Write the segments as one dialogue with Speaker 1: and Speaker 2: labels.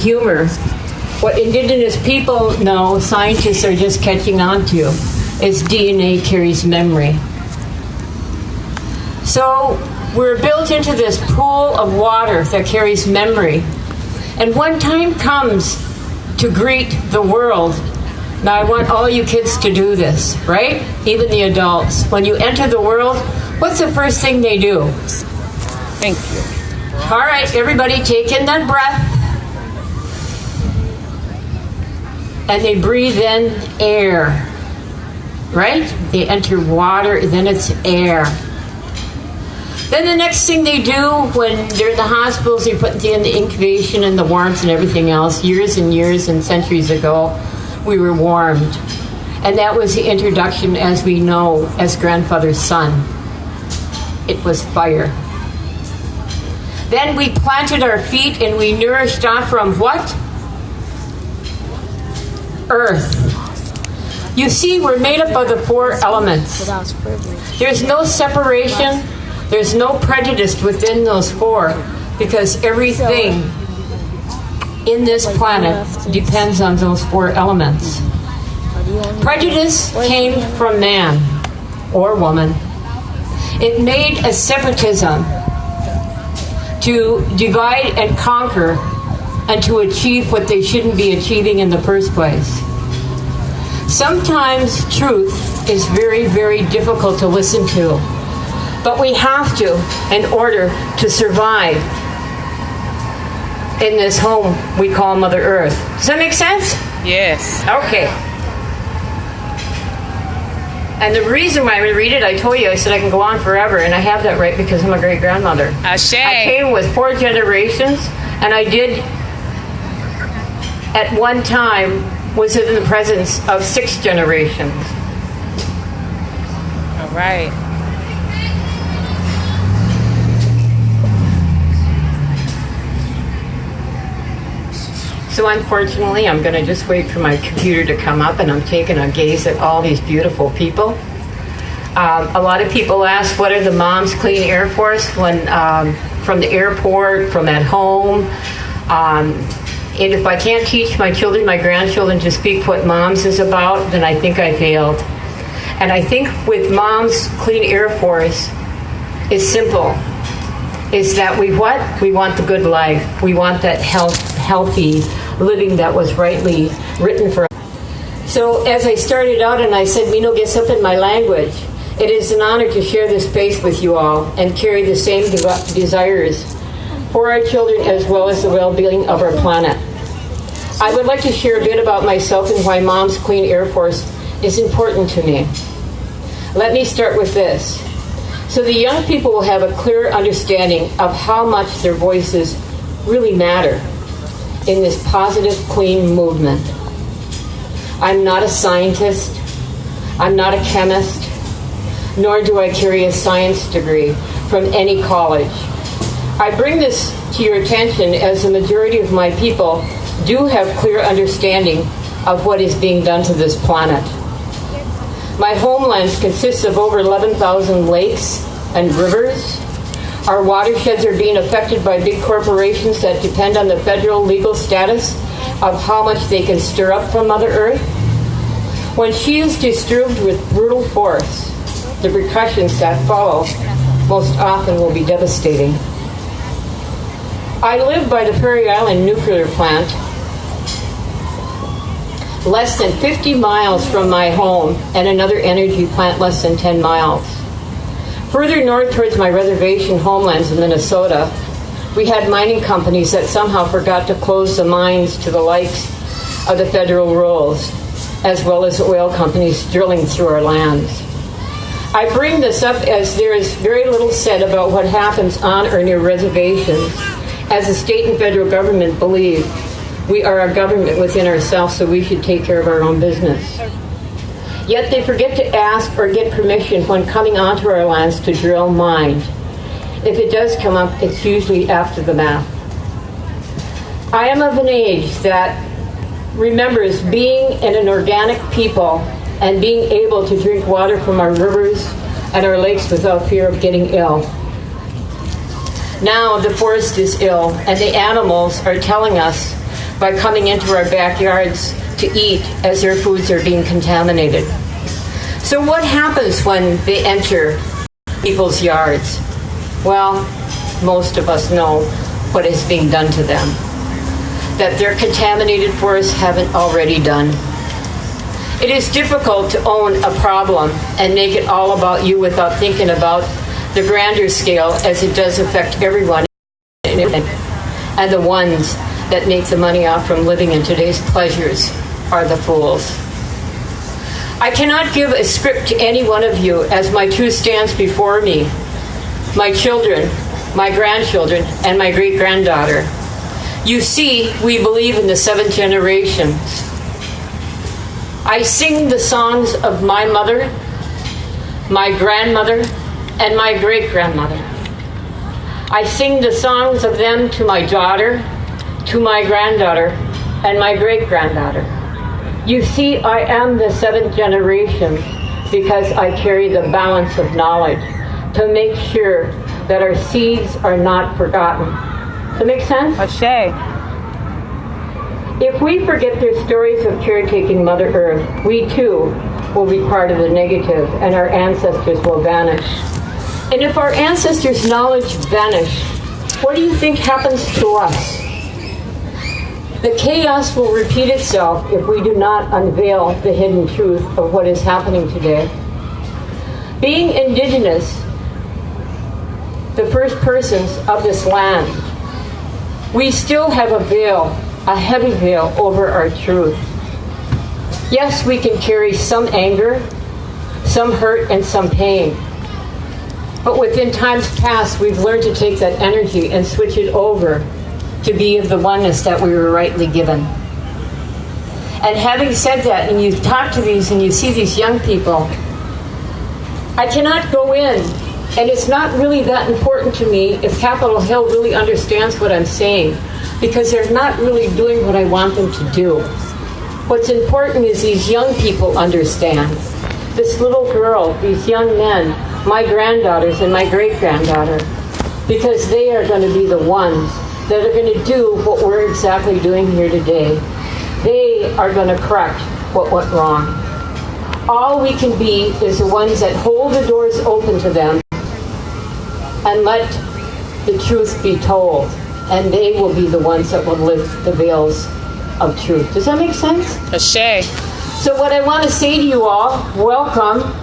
Speaker 1: Humor. What indigenous people know, scientists are just catching on to, is DNA carries memory. So we're built into this pool of water that carries memory. And when time comes to greet the world, now I want all you kids to do this, right? Even the adults. When you enter the world, what's the first thing they do?
Speaker 2: Thank you.
Speaker 1: All right, everybody take in that breath. And they breathe in air, right? They enter water, then it's air. Then the next thing they do when they're in the hospitals, they put in the incubation and the warmth and everything else. Years and years and centuries ago, we were warmed. And that was the introduction, as we know, as grandfather's son. It was fire. Then we planted our feet and we nourished off from what? Earth. You see, we're made up of the 4 elements. There's no separation, there's no prejudice within those 4, because everything in this planet depends on those 4 elements. Prejudice came from man or woman. It made a separatism to divide and conquer and to achieve what they shouldn't be achieving in the first place. Sometimes truth is very, very difficult to listen to, but we have to in order to survive in this home we call Mother Earth. Does that make sense?
Speaker 2: Yes.
Speaker 1: Okay. And the reason why I read it, I told you, I said I can go on forever, and I have that right because I'm a great-grandmother.
Speaker 2: Ashe.
Speaker 1: I came with 4 generations, and I did at one time was in the presence of 6 generations.
Speaker 2: All right.
Speaker 1: So unfortunately, I'm going to just wait for my computer to come up, and I'm taking a gaze at all these beautiful people. A lot of people ask, what are the Moms Clean Air Force when from the airport, from at home? And if I can't teach my children, my grandchildren to speak what Moms is about, then I think I failed. And I think with Moms Clean Air Force, it's simple. Is that we what? We want the good life. We want that healthy living that was rightly written for us. So as I started out and I said, Mino gets up in my language, it is an honor to share this space with you all and carry the same desires for our children as well as the well-being of our planet. I would like to share a bit about myself and why Moms Clean Air Force is important to me. Let me start with this. So the young people will have a clear understanding of how much their voices really matter in this positive, clean movement. I'm not a scientist. I'm not a chemist. Nor do I carry a science degree from any college. I bring this to your attention as the majority of my people do have clear understanding of what is being done to this planet. My homelands consists of over 11,000 lakes and rivers. Our watersheds are being affected by big corporations that depend on the federal legal status of how much they can stir up from Mother Earth. When she is disturbed with brutal force, the repercussions that follow most often will be devastating. I live by the Prairie Island nuclear plant, less than 50 miles from my home, and another energy plant less than 10 miles. Further north towards my reservation homelands in Minnesota, we had mining companies that somehow forgot to close the mines to the likes of the federal rules, as well as oil companies drilling through our lands. I bring this up as there is very little said about what happens on or near reservations, as the state and federal government believe we are a government within ourselves, so we should take care of our own business. Yet they forget to ask or get permission when coming onto our lands to drill, mine. If it does come up, it's usually after the math. I am of an age that remembers being in an organic people and being able to drink water from our rivers and our lakes without fear of getting ill. Now the forest is ill, and the animals are telling us by coming into our backyards to eat as their foods are being contaminated. So what happens when they enter people's yards? Well, most of us know what is being done to them, that their contaminated forests haven't already done. It is difficult to own a problem and make it all about you without thinking about the grander scale, as it does affect everyone, and the ones that make the money off from living in today's pleasures are the fools. I cannot give a script to any one of you, as my truth stands before me, my children, my grandchildren, and my great-granddaughter. You see, we believe in the 7 generations. I sing the songs of my mother, my grandmother, and my great-grandmother. I sing the songs of them to my daughter, to my granddaughter, and my great-granddaughter. You see, I am the 7th generation because I carry the balance of knowledge to make sure that our seeds are not forgotten. Does that make sense?
Speaker 2: Ashe.
Speaker 1: If we forget their stories of caretaking Mother Earth, we too will be part of the negative, and our ancestors will vanish. And if our ancestors' knowledge vanish, what do you think happens to us? The chaos will repeat itself if we do not unveil the hidden truth of what is happening today. Being indigenous, the first persons of this land, we still have a veil, a heavy veil over our truth. Yes, we can carry some anger, some hurt, and some pain. But within times past, we've learned to take that energy and switch it over to be of the oneness that we were rightly given. And having said that, and you talk to these and you see these young people, I cannot go in, and it's not really that important to me if Capitol Hill really understands what I'm saying, because they're not really doing what I want them to do. What's important is these young people understand. This little girl, these young men, my granddaughters and my great-granddaughter, because they are going to be the ones that are going to do what we're exactly doing here today. They are going to correct what went wrong. All we can be is the ones that hold the doors open to them and let the truth be told, and they will be the ones that will lift the veils of truth. Does that make sense?
Speaker 2: Ashe.
Speaker 1: So what I want to say to you all, welcome.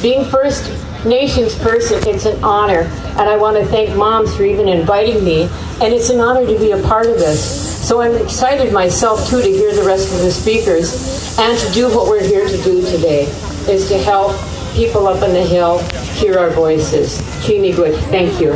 Speaker 1: Being First Nations person, it's an honor, and I want to thank moms for even inviting me, and it's an honor to be a part of this. So I'm excited myself too to hear the rest of the speakers and to do what we're here to do today, is to help people up on the hill hear our voices. Chimigwit, thank you.